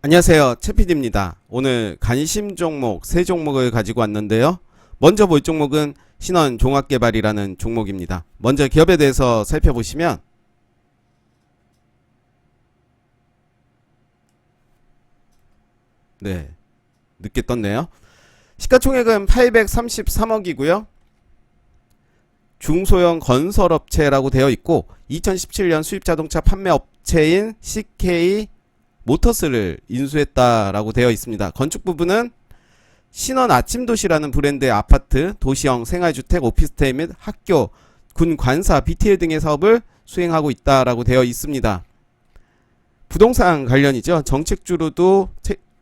안녕하세요, 최PD입니다. 오늘 관심 종목 3종목을 가지고 왔는데요. 먼저 볼 종목은 신원종합개발이라는 종목입니다. 먼저 기업에 대해서 살펴보시면 늦게 떴네요. 시가총액은 833억이고요. 중소형 건설업체라고 되어 있고 2017년 수입자동차 판매업체인 CK 모터스를 인수했다라고 되어 있습니다. 건축 부분은 신원 아침도시라는 브랜드의 아파트, 도시형 생활주택, 오피스텔 및 학교, 군 관사, BTL 등의 사업을 수행하고 있다라고 되어 있습니다. 부동산 관련이죠. 정책주로도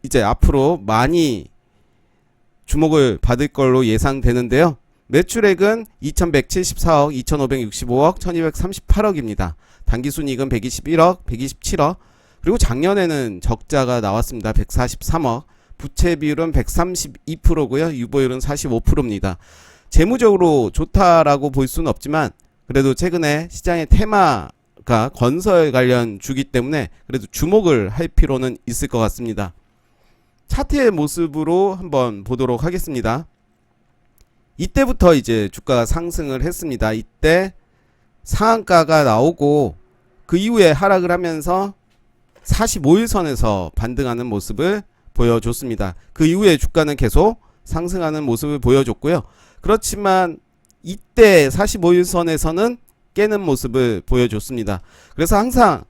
이제 앞으로 많이 주목을 받을 걸로 예상되는데요. 매출액은 2174억, 2565억, 1238억입니다. 단기순이익은 121억, 127억, 그리고 작년에는 적자가 나왔습니다. 143억. 부채 비율은 132%고요. 유보율은 45%입니다. 재무적으로 좋다라고 볼 수는 없지만 그래도 최근에 시장의 테마가 건설 관련 주기 때문에 그래도 주목을 할 필요는 있을 것 같습니다. 차트의 모습으로 한번 보도록 하겠습니다. 이때부터 이제 주가가 상승을 했습니다. 이때 상한가가 나오고 그 이후에 하락을 하면서 45일선에서 반등하는 모습을 보여줬습니다. 그 이후에 주가는 계속 상승하는 모습을 보여줬고요. 그렇지만 이때 45일선에서는 깨는 모습을 보여줬습니다. 그래서 항상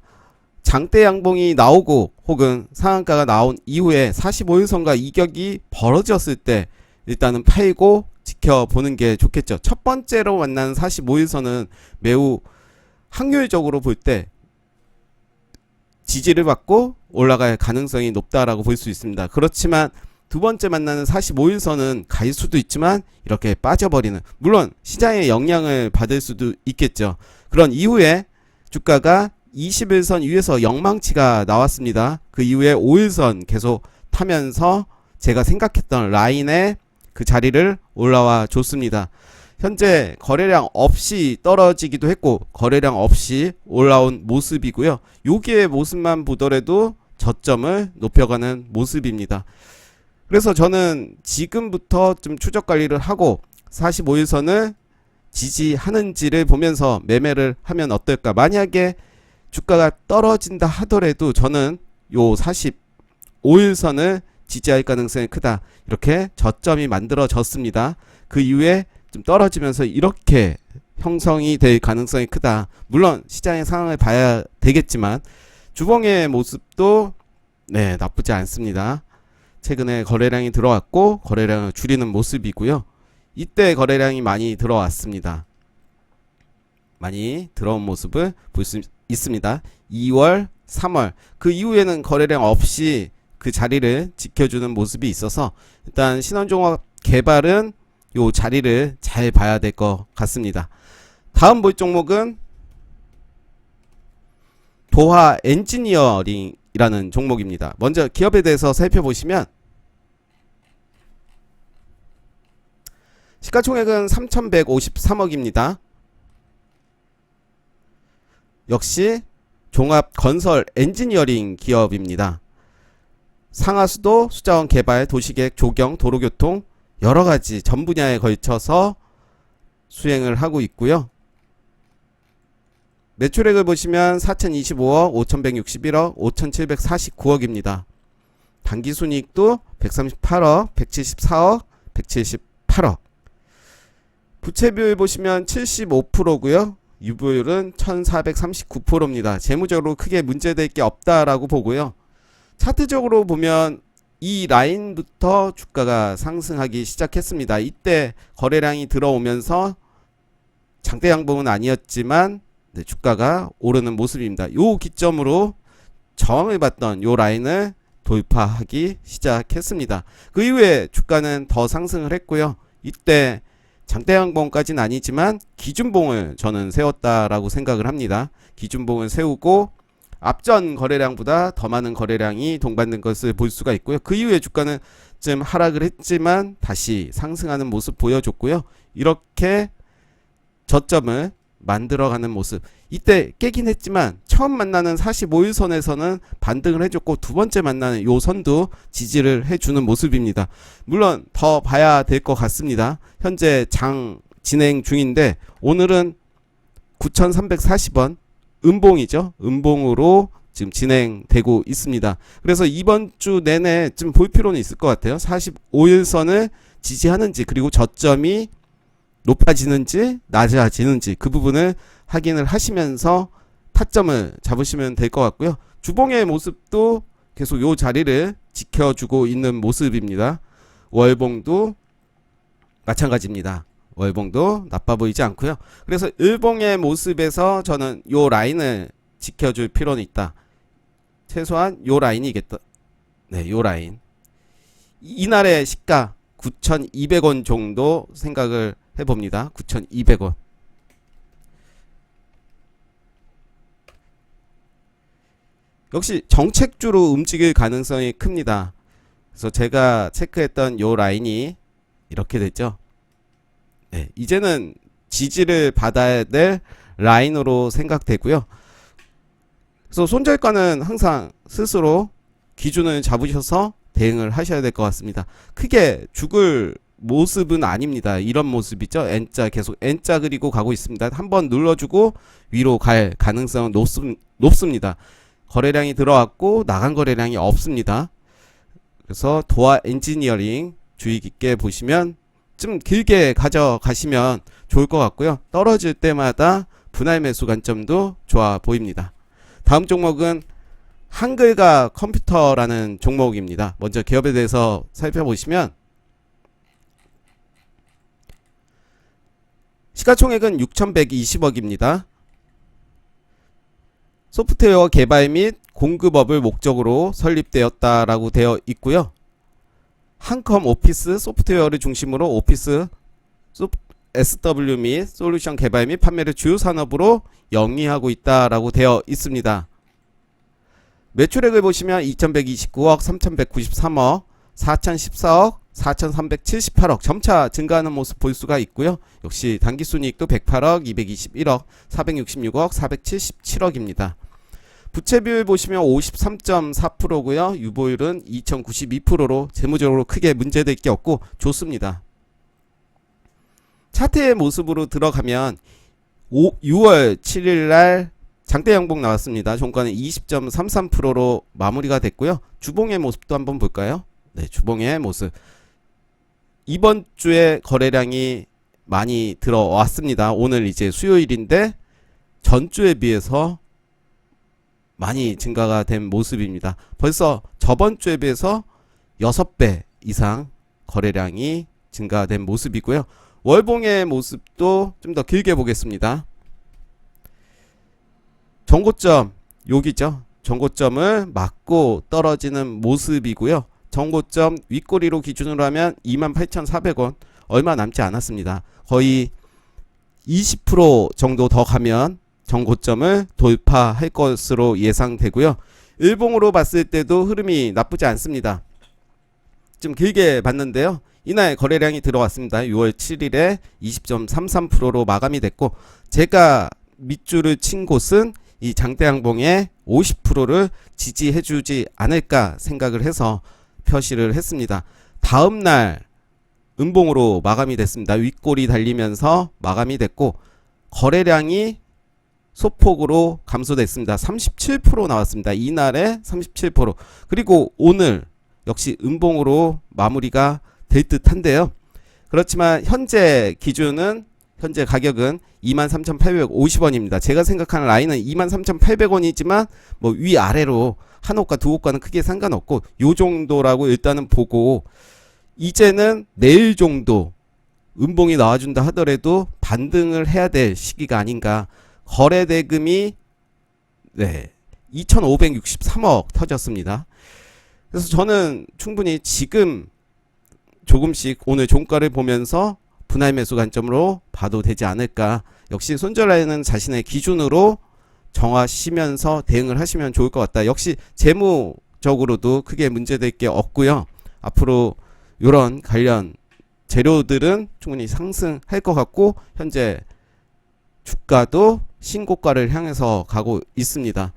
장대 양봉이 나오고 혹은 상한가가 나온 이후에 45일선과 이격이 벌어졌을 때 일단은 팔고 지켜보는 게 좋겠죠. 첫 번째로 만나는 45일선은 매우 확률적으로 볼 때 지지를 받고 올라갈 가능성이 높다라고 볼 수 있습니다. 그렇지만 두 번째 만나는 45일선은 갈 수도 있지만 이렇게 빠져버리는, 물론 시장의 영향을 받을 수도 있겠죠. 그런 이후에 주가가 21선 위에서 영망치가 나왔습니다. 그 이후에 5일선 계속 타면서 제가 생각했던 라인에 그 자리를 올라와 줬습니다. 현재 거래량 없이 떨어지기도 했고 거래량 없이 올라온 모습이고요. 여기의 모습만 보더라도 저점을 높여가는 모습입니다. 그래서 저는 지금부터 좀 추적 관리를 하고 45일선을 지지하는지를 보면서 매매를 하면 어떨까. 만약에 주가가 떨어진다 하더라도 저는 요 45일선을 지지할 가능성이 크다. 이렇게 저점이 만들어졌습니다. 그 이후에 좀 떨어지면서 이렇게 형성이 될 가능성이 크다. 물론 시장의 상황을 봐야 되겠지만 주봉의 모습도 나쁘지 않습니다. 최근에 거래량이 들어왔고 거래량을 줄이는 모습이고요. 이때 거래량이 많이 들어왔습니다. 많이 들어온 모습을 볼 수 있습니다. 2월, 3월 그 이후에는 거래량 없이 그 자리를 지켜주는 모습이 있어서 일단 신원종합 개발은 요 자리를 잘 봐야 될 것 같습니다. 다음 볼 종목은 도하 엔지니어링이라는 종목입니다. 먼저 기업에 대해서 살펴보시면 시가총액은 3153억입니다. 역시 종합 건설 엔지니어링 기업입니다. 상하수도, 수자원 개발, 도시계획, 조경, 도로교통 여러가지 전 분야에 걸쳐서 수행을 하고 있고요. 매출액을 보시면 4025억, 5161억, 5749억입니다. 단기순이익도 138억, 174억, 178억. 부채비율 보시면 75%고요. 유보율은 1439%입니다. 재무적으로 크게 문제될 게 없다라고 보고요. 차트적으로 보면 이 라인부터 주가가 상승하기 시작했습니다. 이때 거래량이 들어오면서 장대 양봉은 아니었지만 주가가 오르는 모습입니다. 요 기점으로 저항을 받던 요 라인을 돌파하기 시작했습니다. 그 이후에 주가는 더 상승을 했고요. 이때 장대 양봉까지는 아니지만 기준봉을 저는 세웠다라고 생각을 합니다. 기준봉을 세우고 앞전 거래량보다 더 많은 거래량이 동반된 것을 볼 수가 있고요. 그 이후에 주가는 좀 하락을 했지만 다시 상승하는 모습 보여줬고요. 이렇게 저점을 만들어가는 모습. 이때 깨긴 했지만 처음 만나는 45일선에서는 반등을 해줬고 두 번째 만나는 요 선도 지지를 해주는 모습입니다. 물론 더 봐야 될 것 같습니다. 현재 장 진행 중인데 오늘은 9,340원 음봉이죠. 음봉으로 지금 진행되고 있습니다. 그래서 이번 주 내내 좀 볼 필요는 있을 것 같아요. 45일선을 지지하는지 그리고 저점이 높아지는지 낮아지는지 그 부분을 확인을 하시면서 타점을 잡으시면 될 것 같고요. 주봉의 모습도 계속 요 자리를 지켜주고 있는 모습입니다. 월봉도 마찬가지입니다. 월봉도 나빠 보이지 않고요. 그래서 일봉의 모습에서 저는 요 라인을 지켜줄 필요는 있다. 최소한 요 라인이겠다. 네, 요 라인. 이날의 시가 9,200원 정도 생각을 해봅니다. 9,200원. 역시 정책주로 움직일 가능성이 큽니다. 그래서 제가 체크했던 요 라인이 이렇게 됐죠. 네, 이제는 지지를 받아야 될 라인으로 생각되고요. 그래서 손절가는 항상 스스로 기준을 잡으셔서 대응을 하셔야 될 것 같습니다. 크게 죽을 모습은 아닙니다. 이런 모습이죠. N자 계속 N자 그리고 가고 있습니다. 한번 눌러주고 위로 갈 가능성은 높습니다. 거래량이 들어왔고 나간 거래량이 없습니다. 그래서 도화 엔지니어링 주의 깊게 보시면 좀 길게 가져가시면 좋을 것 같고요. 떨어질 때마다 분할 매수 관점도 좋아 보입니다. 다음 종목은 한글과 컴퓨터라는 종목입니다. 먼저 기업에 대해서 살펴보시면 시가총액은 6,120억입니다. 소프트웨어 개발 및 공급업을 목적으로 설립되었다라고 되어 있고요. 한컴 오피스 소프트웨어를 중심으로 오피스 SW 및 솔루션 개발 및 판매를 주요 산업으로 영위하고 있다라고 되어 있습니다. 매출액을 보시면 2,129억, 3,193억, 4,014억, 4,378억 점차 증가하는 모습 볼 수가 있고요. 역시 당기순이익도 108억, 221억, 466억, 477억입니다. 부채비율 보시면 53.4%고요. 유보율은 2,092%로 재무적으로 크게 문제될 게 없고 좋습니다. 차트의 모습으로 들어가면 6월 7일날 장대 양봉 나왔습니다. 종가는 20.33%로 마무리가 됐고요. 주봉의 모습도 한번 볼까요? 네, 주봉의 모습. 이번 주에 거래량이 많이 들어왔습니다. 오늘 이제 수요일인데 전주에 비해서 많이 증가가 된 모습입니다. 벌써 저번 주에 비해서 6배 이상 거래량이 증가된 모습이고요. 월봉의 모습도 좀 더 길게 보겠습니다. 정고점 여기죠. 정고점을 맞고 떨어지는 모습이고요. 정고점 윗꼬리로 기준으로 하면 28,400원 얼마 남지 않았습니다. 거의 20% 정도 더 가면 정고점을 돌파할 것으로 예상되고요. 일봉으로 봤을 때도 흐름이 나쁘지 않습니다. 좀 길게 봤는데요. 이날 거래량이 들어왔습니다. 6월 7일에 20.33%로 마감이 됐고 제가 밑줄을 친 곳은 이 장대양봉의 50%를 지지해주지 않을까 생각을 해서 표시를 했습니다. 다음날 음봉으로 마감이 됐습니다. 윗골이 달리면서 마감이 됐고 거래량이 소폭으로 감소됐습니다. 37% 나왔습니다. 이날에 37%. 그리고 오늘 역시 음봉으로 마무리가 될 듯한데요. 그렇지만 현재 기준은 현재 가격은 23,850원입니다. 제가 생각하는 라인은 23,800원이지만 뭐 위아래로 한 옷과 두 옷과는 크게 상관없고 요 정도라고 일단은 보고 이제는 내일 정도 음봉이 나와준다 하더라도 반등을 해야 될 시기가 아닌가. 거래 대금이 2,563억 터졌습니다. 그래서 저는 충분히 지금 조금씩 오늘 종가를 보면서 분할 매수 관점으로 봐도 되지 않을까. 역시 손절라인은 자신의 기준으로 정하시면서 대응을 하시면 좋을 것 같다. 역시 재무적으로도 크게 문제될 게 없고요. 앞으로 이런 관련 재료들은 충분히 상승할 것 같고 현재 주가도 신고가를 향해서 가고 있습니다.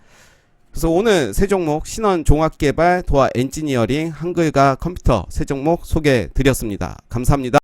그래서 오늘 세 종목 신원 종합개발 도화 엔지니어링 한글과 컴퓨터 세 종목 소개해 드렸습니다. 감사합니다.